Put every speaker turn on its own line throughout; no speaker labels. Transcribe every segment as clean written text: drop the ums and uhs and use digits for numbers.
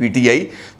PTI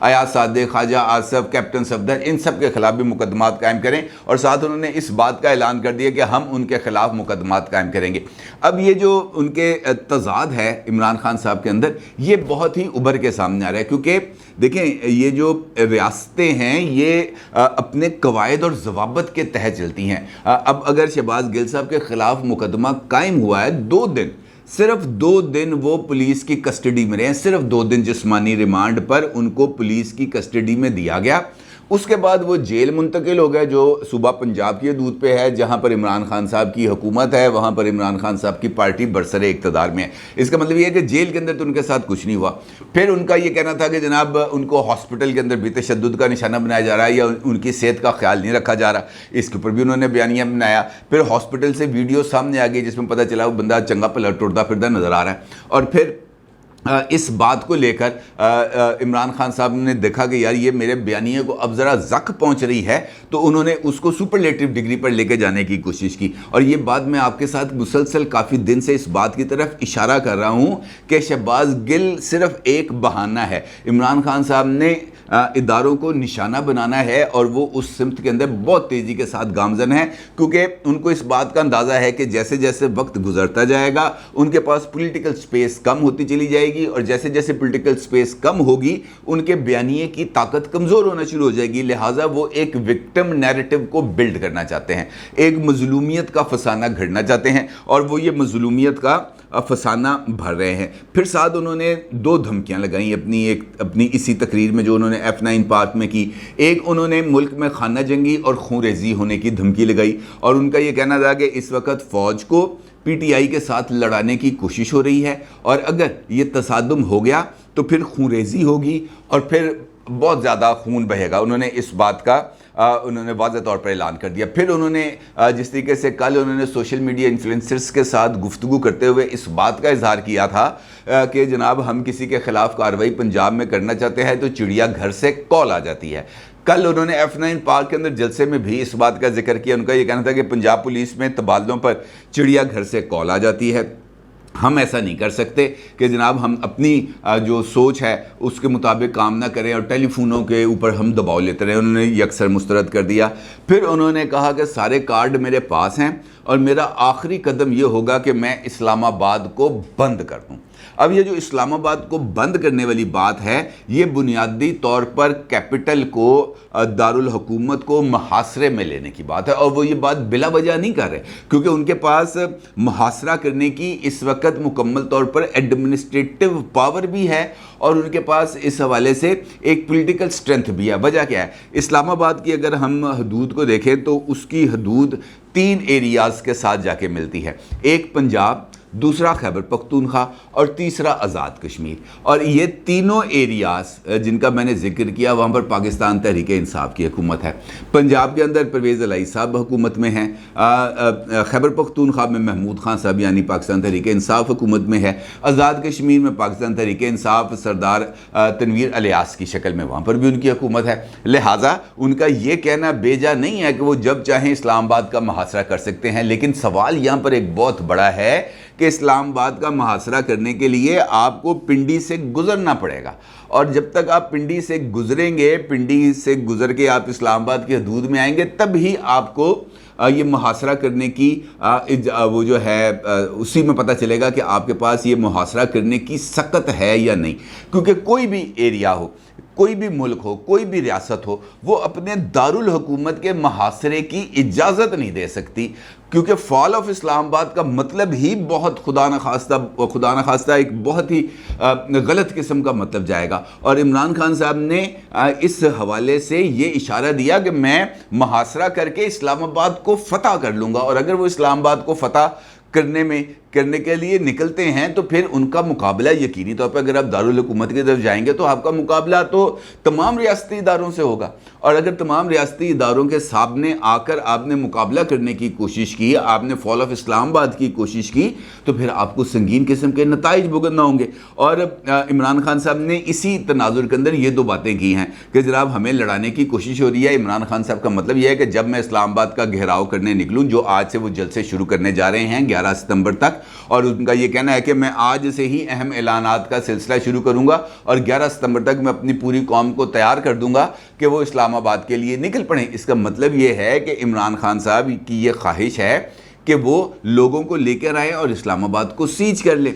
Ayaz Sadiq, خواجہ Asif, captain Safdar, ان سب کے خلاف بھی مقدمات قائم کریں, اور ساتھ انہوں نے اس بات کا اعلان کر دیا کہ ہم ان کے خلاف مقدمات قائم کریں گے. اب یہ جو ان کے تضاد ہے عمران خان صاحب کے اندر, یہ بہت ہی ابھر کے سامنے آ رہا ہے, کیونکہ دیکھیں یہ جو ریاستیں ہیں یہ اپنے قواعد اور ضوابط کے تحت چلتی ہیں. اب اگر شہباز گل صاحب کے خلاف مقدمہ قائم ہوا ہے, 2 دن, صرف 2 دن وہ پولیس کی کسٹڈی میں رہے ہیں, صرف 2 دن جسمانی ریمانڈ پر ان کو پولیس کی کسٹڈی میں دیا گیا, اس کے بعد وہ جیل منتقل ہو گئے جو صوبہ پنجاب کی حدود پہ ہے, جہاں پر عمران خان صاحب کی حکومت ہے, وہاں پر عمران خان صاحب کی پارٹی برسر اقتدار میں ہے. اس کا مطلب یہ ہے کہ جیل کے اندر تو ان کے ساتھ کچھ نہیں ہوا. پھر ان کا یہ کہنا تھا کہ جناب ان کو ہاسپٹل کے اندر بھی تشدد کا نشانہ بنایا جا رہا ہے یا ان کی صحت کا خیال نہیں رکھا جا رہا, اس کے اوپر بھی انہوں نے بیانیہ بنایا. پھر ہاسپٹل سے ویڈیو سامنے آ گئی جس میں پتہ چلا وہ بندہ چنگا پھلا ٹرتا پھرتا نظر آ رہا ہے, اور پھر اس بات کو لے کر عمران خان صاحب نے دیکھا کہ یار یہ میرے بیانیے کو اب ذرا زک پہنچ رہی ہے, تو انہوں نے اس کو سپرلیٹو ڈگری پر لے کے جانے کی کوشش کی. اور یہ بات میں آپ کے ساتھ مسلسل کافی دن سے اس بات کی طرف اشارہ کر رہا ہوں کہ شہباز گل صرف ایک بہانہ ہے. عمران خان صاحب نے اداروں کو نشانہ بنانا ہے اور وہ اس سمت کے اندر بہت تیزی کے ساتھ گامزن ہے, کیونکہ ان کو اس بات کا اندازہ ہے کہ جیسے جیسے وقت گزرتا جائے گا ان کے پاس پولیٹیکل سپیس کم ہوتی چلی جائے گی, اور جیسے جیسے پولیٹیکل سپیس کم ہوگی ان کے بیانیے کی طاقت کمزور ہونا شروع ہو جائے گی. لہٰذا وہ ایک وکٹم نیریٹو کو بلڈ کرنا چاہتے ہیں, ایک مظلومیت کا فسانہ گھڑنا چاہتے ہیں, اور وہ یہ مظلومیت کا فسانہ بھر رہے ہیں. پھر ساتھ انہوں نے 2 دھمکیاں لگائیں اپنی اسی تقریر میں جو انہوں نے F9 پارک میں کی. ایک انہوں نے ملک میں خانہ جنگی اور خون ریزی ہونے کی دھمکی لگائی, اور ان کا یہ کہنا تھا کہ اس وقت فوج کو پی ٹی آئی کے ساتھ لڑانے کی کوشش ہو رہی ہے, اور اگر یہ تصادم ہو گیا تو پھر خون ریزی ہوگی اور پھر بہت زیادہ خون بہے گا. انہوں نے اس بات کا انہوں نے واضح طور پر اعلان کر دیا. پھر انہوں نے جس طریقے سے کل انہوں نے سوشل میڈیا انفلوئنسرز کے ساتھ گفتگو کرتے ہوئے اس بات کا اظہار کیا تھا کہ جناب ہم کسی کے خلاف کارروائی پنجاب میں کرنا چاہتے ہیں تو چڑیا گھر سے کال آ جاتی ہے. کل انہوں نے F9 پارک کے اندر جلسے میں بھی اس بات کا ذکر کیا. ان کا یہ کہنا تھا کہ پنجاب پولیس میں تبادلوں پر چڑیا گھر سے کال آ جاتی ہے. ہم ایسا نہیں کر سکتے کہ جناب ہم اپنی جو سوچ ہے اس کے مطابق کام نہ کریں اور ٹیلی فونوں کے اوپر ہم دباؤ لیتے رہیں. انہوں نے یکسر مسترد کر دیا. پھر انہوں نے کہا کہ سارے کارڈ میرے پاس ہیں اور میرا آخری قدم یہ ہوگا کہ میں اسلام آباد کو بند کر دوں. اب یہ جو اسلام آباد کو بند کرنے والی بات ہے یہ بنیادی طور پر کیپٹل کو, دارالحکومت کو محاصرے میں لینے کی بات ہے, اور وہ یہ بات بلا وجہ نہیں کر رہے, کیونکہ ان کے پاس محاصرہ کرنے کی اس وقت مکمل طور پر ایڈمنسٹریٹو پاور بھی ہے اور ان کے پاس اس حوالے سے ایک پولیٹیکل سٹرینتھ بھی ہے. وجہ کیا ہے؟ اسلام آباد کی اگر ہم حدود کو دیکھیں تو اس کی حدود 3 ایریاز کے ساتھ جا کے ملتی ہے. ایک پنجاب, دوسرا خیبر پختونخوا اور تیسرا آزاد کشمیر. اور یہ تینوں ایریاز جن کا میں نے ذکر کیا وہاں پر پاکستان تحریک انصاف کی حکومت ہے. پنجاب کے اندر پرویز الہی صاحب حکومت میں ہیں, خیبر پختونخوا میں محمود خان صاحب یعنی پاکستان تحریک انصاف حکومت میں ہے, آزاد کشمیر میں پاکستان تحریک انصاف سردار تنویر الیاس کی شکل میں وہاں پر بھی ان کی حکومت ہے. لہٰذا ان کا یہ کہنا بیجا نہیں ہے کہ وہ جب چاہیں اسلام آباد کا محاصرہ کر سکتے ہیں, لیکن سوال یہاں پر ایک بہت بڑا ہے کہ اسلام آباد کا محاصرہ کرنے کے لیے آپ کو پنڈی سے گزرنا پڑے گا, اور جب تک آپ پنڈی سے گزریں گے, پنڈی سے گزر کے آپ اسلام آباد کی حدود میں آئیں گے, تب ہی آپ کو یہ محاصرہ کرنے کی وہ جو ہے اسی میں پتہ چلے گا کہ آپ کے پاس یہ محاصرہ کرنے کی سکت ہے یا نہیں. کیونکہ کوئی بھی ایریا ہو, کوئی بھی ملک ہو, کوئی بھی ریاست ہو, وہ اپنے دارالحکومت کے محاصرے کی اجازت نہیں دے سکتی, کیونکہ فال آف اسلام آباد کا مطلب ہی بہت خدا نخواستہ ایک بہت ہی غلط قسم کا مطلب جائے گا. اور عمران خان صاحب نے اس حوالے سے یہ اشارہ دیا کہ میں محاصرہ کر کے اسلام آباد کو فتح کر لوں گا, اور اگر وہ اسلام آباد کو فتح کرنے کے لیے نکلتے ہیں تو پھر ان کا مقابلہ یقینی طور پہ اگر آپ دارالحکومت کی طرف جائیں گے تو آپ کا مقابلہ تو تمام ریاستی اداروں سے ہوگا, اور اگر تمام ریاستی اداروں کے سامنے آ کر آپ نے مقابلہ کرنے کی کوشش کی, آپ نے فال آف اسلام آباد کی کوشش کی, تو پھر آپ کو سنگین قسم کے نتائج بھگتنا ہوں گے. اور عمران خان صاحب نے اسی تناظر کے اندر یہ 2 باتیں کی ہیں کہ جناب ہمیں لڑانے کی کوشش ہو رہی ہے. عمران خان صاحب کا مطلب یہ ہے کہ جب میں اسلام آباد کا گھیراؤ کرنے نکلوں, جو آج سے وہ جلسے شروع کرنے جا رہے ہیں 11 ستمبر تک, اور ان کا یہ کہنا ہے کہ میں آج سے ہی اہم اعلانات کا سلسلہ شروع کروں گا اور 11 ستمبر تک میں اپنی پوری قوم کو تیار کر دوں گا کہ وہ اسلام آباد کے لیے نکل پڑیں۔ اس کا مطلب یہ ہے کہ عمران خان صاحب کی یہ خواہش ہے کہ وہ لوگوں کو لے کر آئیں اور اسلام آباد کو سیج کر لیں،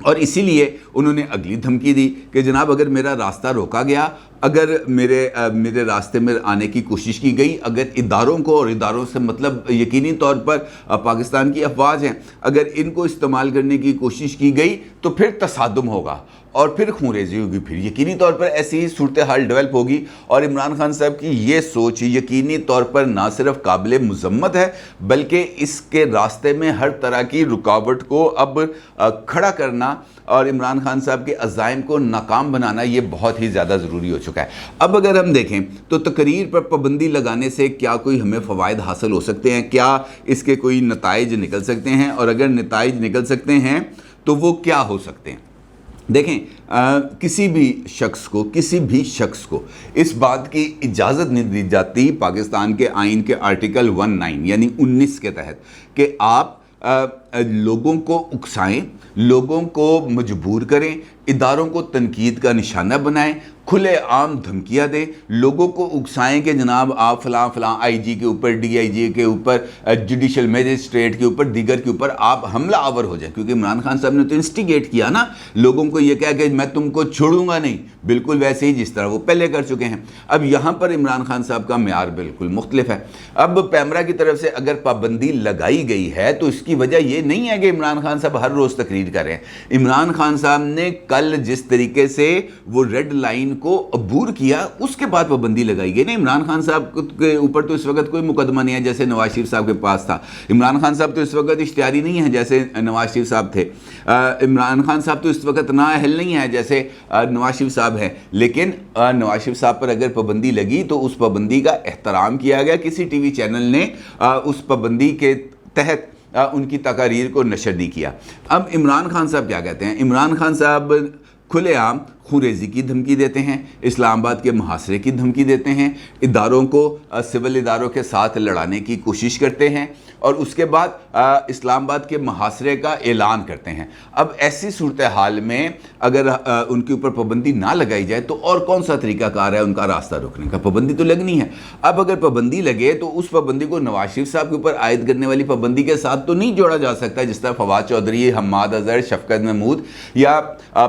اور اسی لیے انہوں نے اگلی دھمکی دی کہ جناب اگر میرا راستہ روکا گیا، اگر میرے راستے میں آنے کی کوشش کی گئی، اگر اداروں کو، اور اداروں سے مطلب یقینی طور پر پاکستان کی افواج ہیں، اگر ان کو استعمال کرنے کی کوشش کی گئی تو پھر تصادم ہوگا اور پھر خونریزی ہوگی، پھر یقینی طور پر ایسی ہی صورتحال ڈیولپ ہوگی۔ اور عمران خان صاحب کی یہ سوچ یقینی طور پر نہ صرف قابل مذمت ہے بلکہ اس کے راستے میں ہر طرح کی رکاوٹ کو اب کھڑا کرنا اور عمران خان صاحب کے عزائم کو ناکام بنانا یہ بہت ہی زیادہ ضروری ہو چکا ہے۔ اب اگر ہم دیکھیں تو تقریر پر پابندی لگانے سے کیا کوئی ہمیں فوائد حاصل ہو سکتے ہیں، کیا اس کے کوئی نتائج نکل سکتے ہیں، اور اگر نتائج نکل سکتے ہیں تو وہ کیا ہو سکتے ہیں؟ دیکھیں، کسی بھی شخص کو اس بات کی اجازت نہیں دی جاتی پاکستان کے آئین کے آرٹیکل 19 یعنی 19 کے تحت کہ آپ لوگوں کو اکسائیں، لوگوں کو مجبور کریں، اداروں کو تنقید کا نشانہ بنائیں، کھلے عام دھمکیاں دیں، لوگوں کو اکسائیں کہ جناب آپ فلاں آئی جی کے اوپر، ڈی آئی جی کے اوپر، جوڈیشل میجسٹریٹ کے اوپر، دیگر کے اوپر آپ حملہ آور ہو جائیں، کیونکہ عمران خان صاحب نے تو انسٹیگیٹ کیا نا لوگوں کو، یہ کہا کہ میں تم کو چھوڑوں گا نہیں، بالکل ویسے ہی جس طرح وہ پہلے کر چکے ہیں۔ اب یہاں پر عمران خان صاحب کا معیار بالکل مختلف ہے۔ اب پیمرا کی طرف سے اگر پابندی لگائی گئی ہے تو اس کی وجہ یہ نہیں ہے کہ عمران خان صاحب ہر روز تقریر کر رہے ہیں۔ عمران خان صاحب نے کل جس طریقے سے وہ ریڈ لائن کو عبور کیا اس کے بعد پابندی لگائی گئی نا۔ عمران خان صاحب کے اوپر تو اس وقت کوئی مقدمہ نہیں ہے جیسے نواز شریف صاحب کے پاس تھا۔ عمران خان صاحب تو اس وقت اشتہاری نہیں ہے جیسے نواز شریف صاحب تھے۔ عمران خان صاحب تو اس وقت نااہل نہیں ہے جیسے نواز شریف صاحب ہیں، لیکن نواز شریف صاحب پر اگر پابندی لگی تو اس پابندی کا احترام کیا گیا، کسی ٹی وی چینل نے اس پابندی کے تحت ان کی تقاریر کو نشر نہیں کیا۔ اب عمران خان صاحب کیا کہتے ہیں؟ عمران خان صاحب کھلے عام خونریزی کی دھمکی دیتے ہیں، اسلام آباد کے محاصرے کی دھمکی دیتے ہیں، اداروں کو سول اداروں کے ساتھ لڑانے کی کوشش کرتے ہیں، اور اس کے بعد اسلام آباد کے محاصرے کا اعلان کرتے ہیں۔ اب ایسی صورتحال میں اگر ان کے اوپر پابندی نہ لگائی جائے تو اور کون سا طریقہ کار ہے ان کا راستہ روکنے کا؟ پابندی تو لگنی ہے۔ اب اگر پابندی لگے تو اس پابندی کو نواز شریف صاحب کے اوپر عائد کرنے والی پابندی کے ساتھ تو نہیں جوڑا جا سکتا، جس طرح فواد چودھری، حماد اظہر، شفقت محمود یا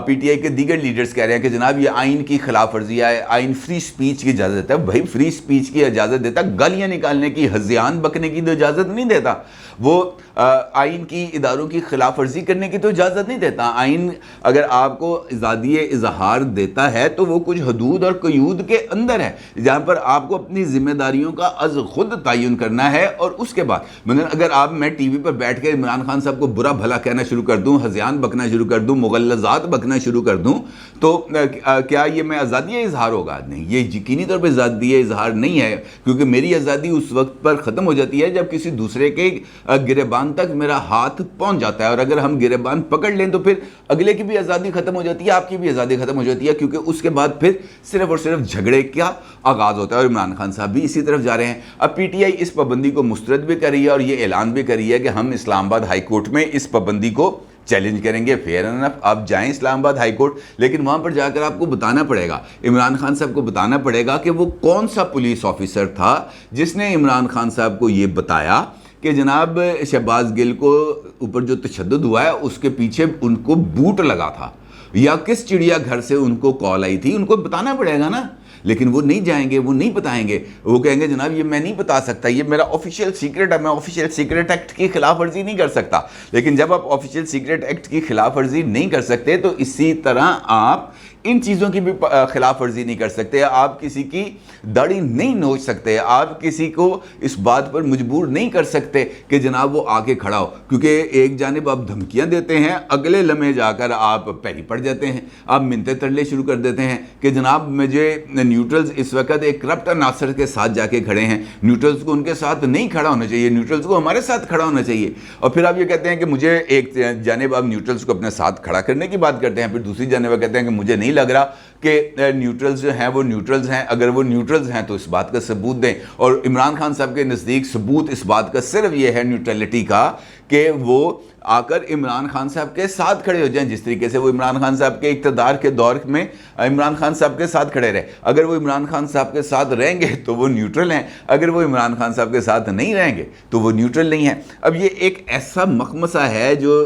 پی ٹی آئی کے دیگر لیڈرز کہہ رہے ہیں کہ جناب یہ آئین کی خلاف ورزی ہے، آئین فری سپیچ کی اجازت دیتا ہے۔ بھائی فری سپیچ کی اجازت دیتا، گالیاں نکالنے کی، ہذیان بکنے کی تو اجازت نہیں دیتا، وہ آئین کی اداروں کی خلاف ورزی کرنے کی تو اجازت نہیں دیتا۔ آئین اگر آپ کو آزادی اظہار دیتا ہے تو وہ کچھ حدود اور قیود کے اندر ہے، جہاں پر آپ کو اپنی ذمہ داریوں کا از خود تعین کرنا ہے، اور اس کے بعد مثلا اگر میں ٹی وی پر بیٹھ کے عمران خان صاحب کو برا بھلا کہنا شروع کر دوں، ہذیان بکنا شروع کر دوں، مغلظات بکنا شروع کر دوں، تو کیا یہ میں آزادی اظہار ہوگا؟ نہیں، یہ یقینی طور پہ آزادی اظہار نہیں ہے، کیونکہ میری آزادی اس وقت پر ختم ہو جاتی ہے جب کسی دوسرے کے گریبان تک میرا ہاتھ پہنچ جاتا ہے، اور اگر ہم گریبان پکڑ لیں تو پھر اگلے کی بھی آزادی ختم ہو جاتی ہے، آپ کی بھی آزادی ختم ہو جاتی ہے، کیونکہ اس کے بعد پھر صرف اور صرف جھگڑے کا آغاز ہوتا ہے، اور عمران خان صاحب بھی اسی طرف جا رہے ہیں۔ اب پی ٹی آئی اس پابندی کو مسترد بھی کر رہی ہے اور یہ اعلان بھی کر رہی ہے کہ ہم اسلام آباد ہائی کورٹ میں اس پابندی کو چیلنج کریں گے۔ فیئر انف آپ جائیں اسلام آباد ہائی کورٹ، لیکن وہاں پر جا کر آپ کو بتانا پڑے گا، عمران خان صاحب کو بتانا پڑے گا کہ وہ کون سا پولیس آفیسر تھا جس نے عمران خان صاحب کو یہ بتایا کہ جناب شہباز گل کو اوپر جو تشدد ہوا ہے اس کے پیچھے ان کو بوٹ لگا تھا، یا کس چڑیا گھر سے ان کو کال آئی تھی، ان کو بتانا پڑے گا نا۔ لیکن وہ نہیں جائیں گے، وہ نہیں بتائیں گے، وہ کہیں گے جناب یہ میں نہیں بتا سکتا، یہ میرا آفیشیل سیکرٹ ہے، میں آفیشیل سیکرٹ ایکٹ کی خلاف ورزی نہیں کر سکتا۔ لیکن جب آپ آفیشیل سیکرٹ ایکٹ کی خلاف ورزی نہیں کر سکتے تو اسی طرح آپ ان چیزوں کی بھی خلاف ورزی نہیں کر سکتے، آپ کسی کی داڑھی نہیں نوچ سکتے، آپ کسی کو اس بات پر مجبور نہیں کر سکتے کہ جناب وہ آ کے کھڑا ہو، کیونکہ ایک جانب آپ دھمکیاں دیتے ہیں، اگلے لمحے جا کر آپ پیری پڑ جاتے ہیں، آپ منتیں ترلے شروع کر دیتے ہیں کہ جناب مجھے نیوٹرلز اس وقت ایک کرپٹ عناصر کے ساتھ جا کے کھڑے ہیں، نیوٹرلز کو ان کے ساتھ نہیں کھڑا ہونا چاہیے، نیوٹرلز کو ہمارے ساتھ کھڑا ہونا چاہیے۔ اور پھر آپ یہ کہتے ہیں کہ مجھے ایک جانب آپ نیوٹرلز کو اپنے ساتھ کھڑا کرنے کی بات کرتے ہیں، پھر دوسری جانب کہتے ہیں کہ مجھے نہیں لگ رہا کہ نیوٹرلز جو ہیں وہ نیوٹرلز ہیں، اگر وہ نیوٹرلز ہیں تو اس بات کا ثبوت دیں۔ اور عمران خان صاحب کے نزدیک ثبوت اس بات کا صرف یہ ہے نیوٹرلٹی کا کہ وہ آ کر عمران خان صاحب کے ساتھ کھڑے ہو جائیں، جس طریقے سے وہ عمران خان صاحب کے اقتدار کے دور میں عمران خان صاحب کے ساتھ کھڑے رہے۔ اگر وہ عمران خان صاحب کے ساتھ رہیں گے تو وہ نیوٹرل ہیں، اگر وہ عمران خان صاحب کے ساتھ نہیں رہیں گے تو وہ نیوٹرل نہیں ہیں۔ اب یہ ایک ایسا مخمصہ ہے جو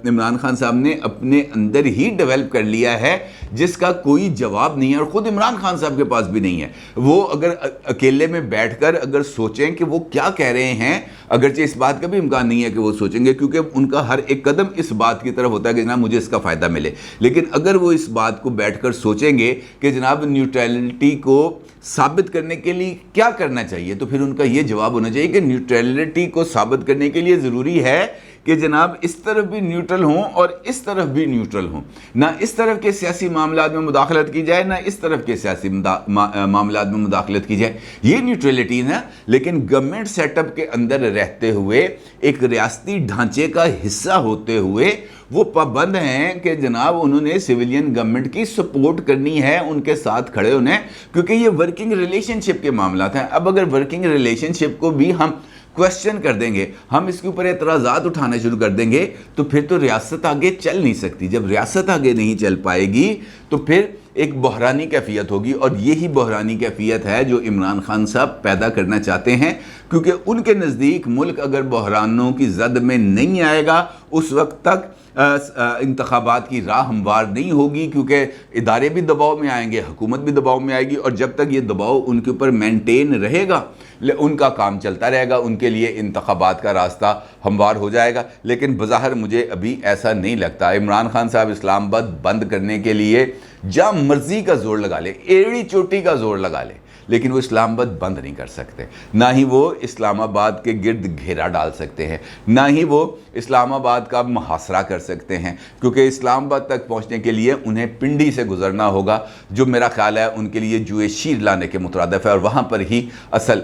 عمران خان صاحب نے اپنے اندر ہی ڈیولپ کر لیا ہے، جس کا کوئی جواب نہیں ہے، اور خود عمران خان صاحب کے پاس بھی نہیں ہے۔ وہ اگر اکیلے میں بیٹھ کر اگر سوچیں کہ وہ کیا کہہ رہے ہیں، اگرچہ اس بات کا بھی امکان نہیں ہے کہ وہ سوچیں گے، کیونکہ ان کا ہر ایک قدم اس بات کی طرف ہوتا ہے کہ جناب مجھے اس کا فائدہ ملے، لیکن اگر وہ اس بات کو بیٹھ کر سوچیں گے کہ جناب نیوٹرلٹی کو ثابت کرنے کے لیے کیا کرنا چاہیے، تو پھر ان کا یہ جواب ہونا چاہیے کہ نیوٹرلٹی کو ثابت کرنے کے لیے ضروری ہے کہ جناب اس طرف بھی نیوٹرل ہوں اور اس طرف بھی نیوٹرل ہوں، نہ اس طرف کے سیاسی معاملات میں مداخلت کی جائے، نہ اس طرف کے سیاسی معاملات میں مداخلت کی جائے، یہ نیوٹرلٹی ہے۔ لیکن گورنمنٹ سیٹ اپ کے اندر رہتے ہوئے، ایک ریاستی ڈھانچے کا حصہ ہوتے ہوئے، وہ پابند ہیں کہ جناب انہوں نے سویلین گورنمنٹ کی سپورٹ کرنی ہے، ان کے ساتھ کھڑے ہونے ہیں، کیونکہ یہ ورکنگ ریلیشن شپ کے معاملات ہیں۔ اب اگر ورکنگ ریلیشن شپ کو بھی ہم کوشچن کر دیں گے، ہم اس کے اوپر اعتراضات اٹھانا شروع کر دیں گے، تو پھر تو ریاست آگے چل نہیں سکتی۔ جب ریاست آگے نہیں چل پائے گی تو پھر ایک بحرانی کیفیت ہوگی، اور یہی بحرانی کیفیت ہے جو عمران خان صاحب پیدا کرنا چاہتے ہیں، کیونکہ ان کے نزدیک ملک اگر بحرانوں کی زد میں نہیں آئے گا، اس وقت تک انتخابات کی راہ ہموار نہیں ہوگی، کیونکہ ادارے بھی دباؤ میں آئیں گے، حکومت بھی دباؤ میں آئے گی، اور جب تک یہ دباؤ ان کے اوپر مینٹین رہے گا ان کا کام چلتا رہے گا، ان کے لیے انتخابات کا راستہ ہموار ہو جائے گا۔ لیکن بظاہر مجھے ابھی ایسا نہیں لگتا۔ عمران خان صاحب اسلام آباد بند کرنے کے لیے جہاں مرضی کا زور لگا لے، ایڑی چوٹی کا زور لگا لے، لیکن وہ اسلام آباد بند نہیں کر سکتے، نہ ہی وہ اسلام آباد کے گرد گھیرا ڈال سکتے ہیں، نہ ہی وہ اسلام آباد کا محاصرہ کر سکتے ہیں، کیونکہ اسلام آباد تک پہنچنے کے لیے انہیں پنڈی سے گزرنا ہوگا، جو میرا خیال ہے ان کے لیے جوئے شیر لانے کے مترادف ہے، اور وہاں پر ہی اصل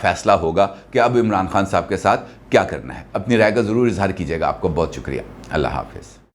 فیصلہ ہوگا کہ اب عمران خان صاحب کے ساتھ کیا کرنا ہے۔ اپنی رائے کا ضرور اظہار کیجیے گا۔ آپ کو بہت شکریہ۔ اللہ حافظ۔